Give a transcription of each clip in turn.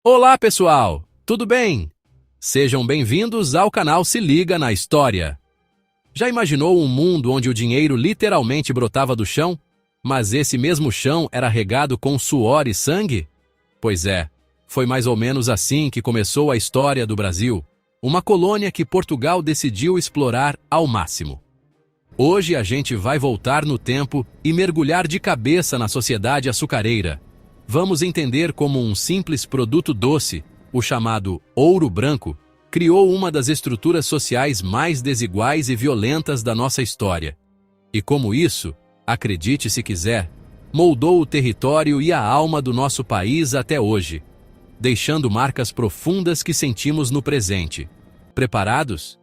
Olá, pessoal! Tudo bem? Sejam bem-vindos ao canal Se Liga na História. Já imaginou um mundo onde o dinheiro literalmente brotava do chão, mas esse mesmo chão era regado com suor e sangue? Pois é, foi mais ou menos assim que começou a história do Brasil, uma colônia que Portugal decidiu explorar ao máximo. Hoje a gente vai voltar no tempo e mergulhar de cabeça na sociedade açucareira. Vamos entender como um simples produto doce, o chamado ouro branco, criou uma das estruturas sociais mais desiguais e violentas da nossa história. E como isso, acredite se quiser, moldou o território e a alma do nosso país até hoje, deixando marcas profundas que sentimos no presente. Preparados?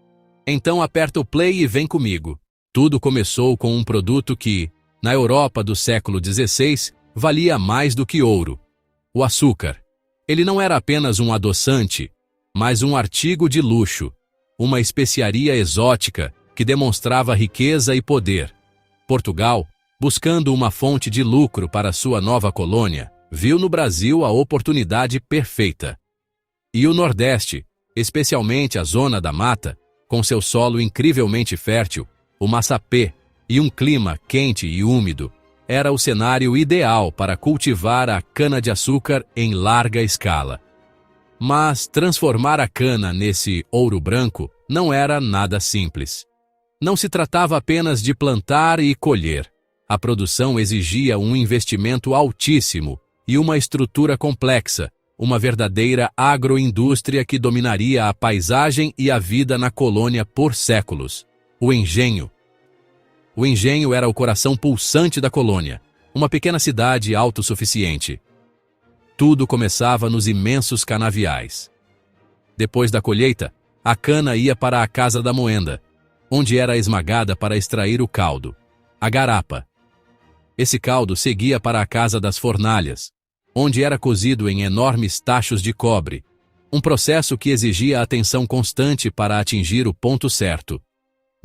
Então aperta o play e vem comigo. Tudo começou com um produto que, na Europa do século XVI, valia mais do que ouro: o açúcar. Ele não era apenas um adoçante, mas um artigo de luxo, uma especiaria exótica que demonstrava riqueza e poder. Portugal, buscando uma fonte de lucro para sua nova colônia, viu no Brasil a oportunidade perfeita. E o Nordeste, especialmente a Zona da Mata, com seu solo incrivelmente fértil, o maçapê e um clima quente e úmido, era o cenário ideal para cultivar a cana-de-açúcar em larga escala. Mas transformar a cana nesse ouro branco não era nada simples. Não se tratava apenas de plantar e colher. A produção exigia um investimento altíssimo e uma estrutura complexa, uma verdadeira agroindústria que dominaria a paisagem e a vida na colônia por séculos: o engenho. O engenho era o coração pulsante da colônia, uma pequena cidade autossuficiente. Tudo começava nos imensos canaviais. Depois da colheita, a cana ia para a casa da moenda, onde era esmagada para extrair o caldo, a garapa. Esse caldo seguia para a casa das fornalhas, onde era cozido em enormes tachos de cobre, um processo que exigia atenção constante para atingir o ponto certo.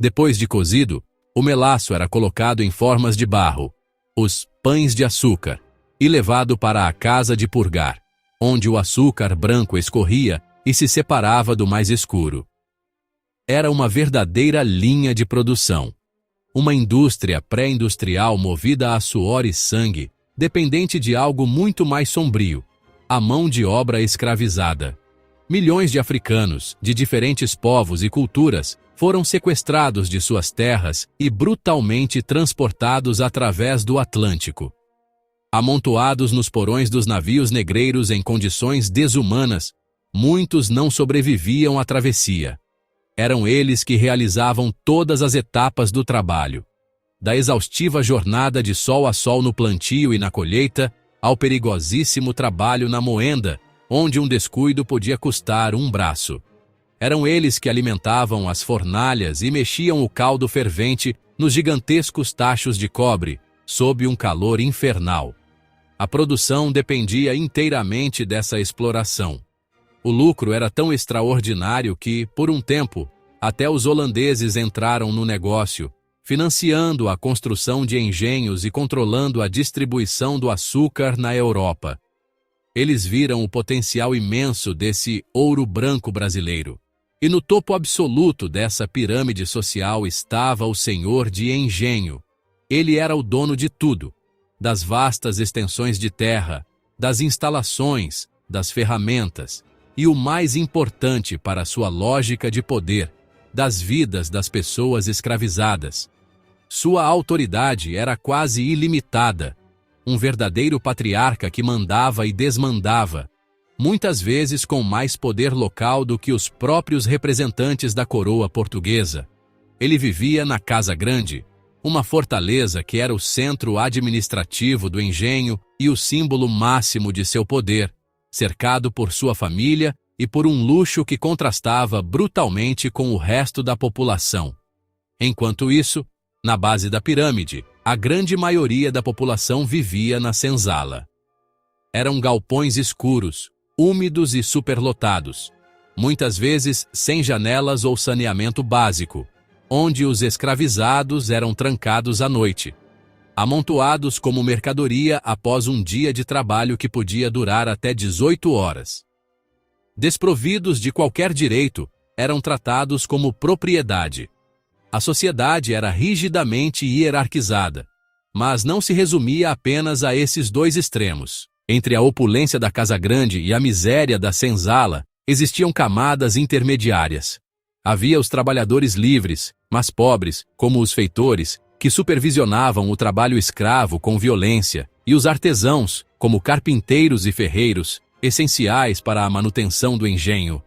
Depois de cozido, o melaço era colocado em formas de barro, os pães de açúcar, e levado para a casa de purgar, onde o açúcar branco escorria e se separava do mais escuro. Era uma verdadeira linha de produção. Uma indústria pré-industrial movida a suor e sangue, dependente de algo muito mais sombrio: a mão de obra escravizada. Milhões de africanos, de diferentes povos e culturas, foram sequestrados de suas terras e brutalmente transportados através do Atlântico. Amontoados nos porões dos navios negreiros em condições desumanas, muitos não sobreviviam à travessia. Eram eles que realizavam todas as etapas do trabalho, da exaustiva jornada de sol a sol no plantio e na colheita, ao perigosíssimo trabalho na moenda, onde um descuido podia custar um braço. Eram eles que alimentavam as fornalhas e mexiam o caldo fervente nos gigantescos tachos de cobre, sob um calor infernal. A produção dependia inteiramente dessa exploração. O lucro era tão extraordinário que, por um tempo, até os holandeses entraram no negócio, financiando a construção de engenhos e controlando a distribuição do açúcar na Europa. Eles viram o potencial imenso desse ouro branco brasileiro. E no topo absoluto dessa pirâmide social estava o senhor de engenho. Ele era o dono de tudo: das vastas extensões de terra, das instalações, das ferramentas e, o mais importante para sua lógica de poder, das vidas das pessoas escravizadas. Sua autoridade era quase ilimitada. Um verdadeiro patriarca que mandava e desmandava, muitas vezes com mais poder local do que os próprios representantes da coroa portuguesa. Ele vivia na Casa Grande, uma fortaleza que era o centro administrativo do engenho e o símbolo máximo de seu poder, cercado por sua família e por um luxo que contrastava brutalmente com o resto da população. Enquanto isso, na base da pirâmide, a grande maioria da população vivia na senzala. Eram galpões escuros, úmidos e superlotados, muitas vezes sem janelas ou saneamento básico, onde os escravizados eram trancados à noite, amontoados como mercadoria após um dia de trabalho que podia durar até 18 horas. desprovidos de qualquer direito, eram tratados como propriedade. A sociedade era rigidamente hierarquizada, mas não se resumia apenas a esses dois extremos. Entre a opulência da Casa Grande e a miséria da senzala, existiam camadas intermediárias. Havia os trabalhadores livres, mas pobres, como os feitores, que supervisionavam o trabalho escravo com violência, e os artesãos, como carpinteiros e ferreiros, essenciais para a manutenção do engenho.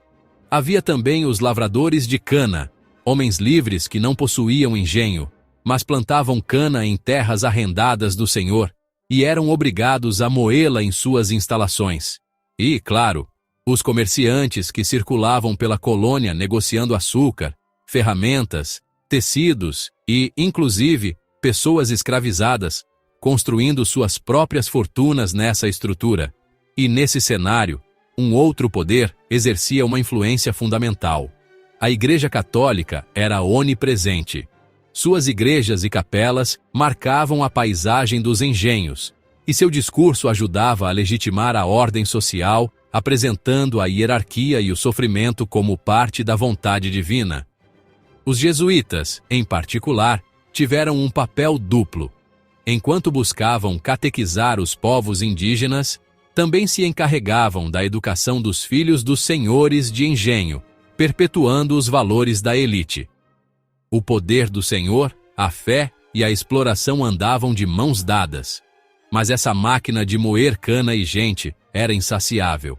Havia também os lavradores de cana, homens livres que não possuíam engenho, mas plantavam cana em terras arrendadas do senhor e eram obrigados a moê-la em suas instalações. E, claro, os comerciantes que circulavam pela colônia negociando açúcar, ferramentas, tecidos e, inclusive, pessoas escravizadas, construindo suas próprias fortunas nessa estrutura. E nesse cenário, um outro poder exercia uma influência fundamental. A Igreja Católica era onipresente. Suas igrejas e capelas marcavam a paisagem dos engenhos, e seu discurso ajudava a legitimar a ordem social, apresentando a hierarquia e o sofrimento como parte da vontade divina. Os jesuítas, em particular, tiveram um papel duplo. Enquanto buscavam catequizar os povos indígenas, também se encarregavam da educação dos filhos dos senhores de engenho, perpetuando os valores da elite. O poder do senhor, a fé e a exploração andavam de mãos dadas. Mas essa máquina de moer cana e gente era insaciável.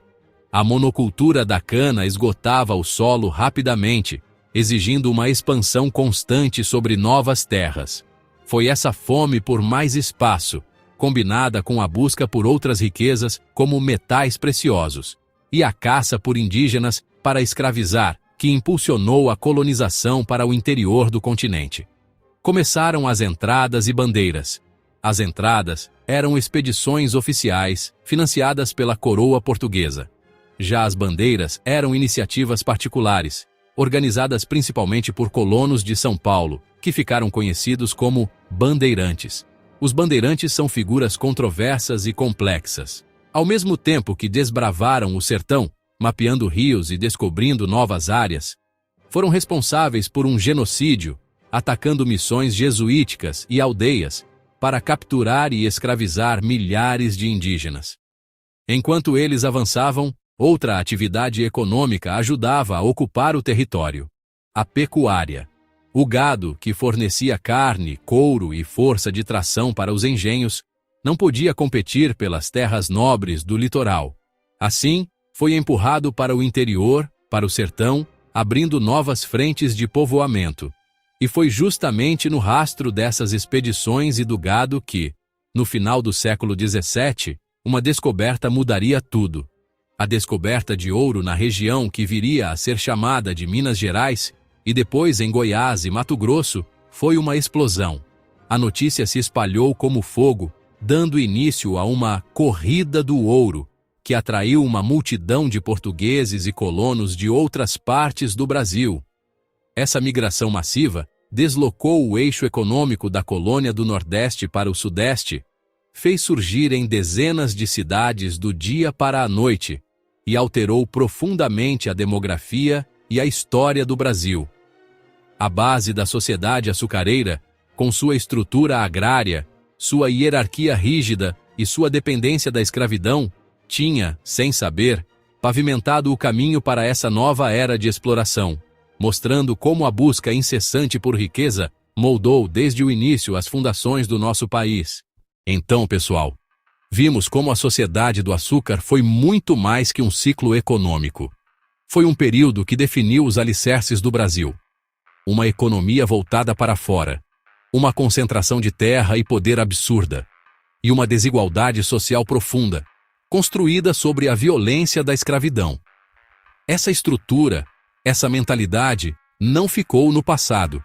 A monocultura da cana esgotava o solo rapidamente, exigindo uma expansão constante sobre novas terras. Foi essa fome por mais espaço, combinada com a busca por outras riquezas como metais preciosos, e a caça por indígenas para escravizar, que impulsionou a colonização para o interior do continente. Começaram as entradas e bandeiras. As entradas eram expedições oficiais, financiadas pela coroa portuguesa. Já as bandeiras eram iniciativas particulares, organizadas principalmente por colonos de São Paulo, que ficaram conhecidos como bandeirantes. Os bandeirantes são figuras controversas e complexas. Ao mesmo tempo que desbravaram o sertão, mapeando rios e descobrindo novas áreas, foram responsáveis por um genocídio, atacando missões jesuíticas e aldeias para capturar e escravizar milhares de indígenas. Enquanto eles avançavam, outra atividade econômica ajudava a ocupar o território: a pecuária. O gado, que fornecia carne, couro e força de tração para os engenhos, não podia competir pelas terras nobres do litoral. Assim, foi empurrado para o interior, para o sertão, abrindo novas frentes de povoamento. E foi justamente no rastro dessas expedições e do gado que, no final do século XVII, uma descoberta mudaria tudo. A descoberta de ouro na região que viria a ser chamada de Minas Gerais, e depois em Goiás e Mato Grosso, foi uma explosão. A notícia se espalhou como fogo, dando início a uma corrida do ouro, que atraiu uma multidão de portugueses e colonos de outras partes do Brasil. Essa migração massiva deslocou o eixo econômico da colônia do Nordeste para o Sudeste, fez surgir em dezenas de cidades do dia para a noite e alterou profundamente a demografia e a história do Brasil. A base da sociedade açucareira, com sua estrutura agrária, sua hierarquia rígida e sua dependência da escravidão, tinha, sem saber, pavimentado o caminho para essa nova era de exploração, mostrando como a busca incessante por riqueza moldou desde o início as fundações do nosso país. Então, pessoal, vimos como a sociedade do açúcar foi muito mais que um ciclo econômico. Foi um período que definiu os alicerces do Brasil. Uma economia voltada para fora, uma concentração de terra e poder absurda, e uma desigualdade social profunda, construída sobre a violência da escravidão. Essa estrutura, essa mentalidade, não ficou no passado.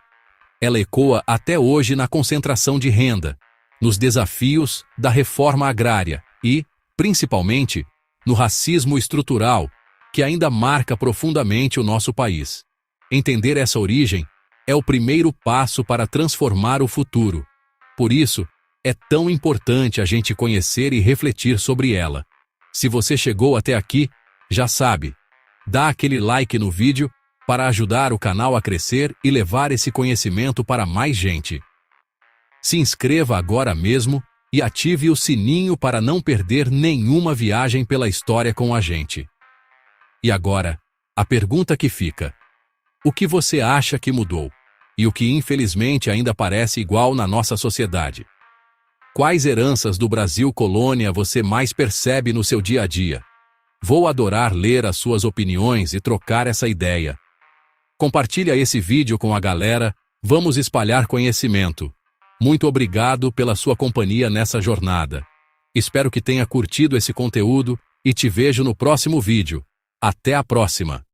Ela ecoa até hoje na concentração de renda, nos desafios da reforma agrária e, principalmente, no racismo estrutural, que ainda marca profundamente o nosso país. Entender essa origem é o primeiro passo para transformar o futuro. Por isso, é tão importante a gente conhecer e refletir sobre ela. Se você chegou até aqui, já sabe, Dá aquele like no vídeo para ajudar o canal a crescer e levar esse conhecimento para mais gente. Se inscreva agora mesmo e ative o sininho para não perder nenhuma viagem pela história com a gente. E agora, a pergunta que fica: o que você acha que mudou? E o que infelizmente ainda parece igual na nossa sociedade? Quais heranças do Brasil colônia você mais percebe no seu dia a dia? Vou adorar ler as suas opiniões e trocar essa ideia. Compartilha esse vídeo com a galera, vamos espalhar conhecimento. Muito obrigado pela sua companhia nessa jornada. Espero que tenha curtido esse conteúdo e te vejo no próximo vídeo. Até a próxima!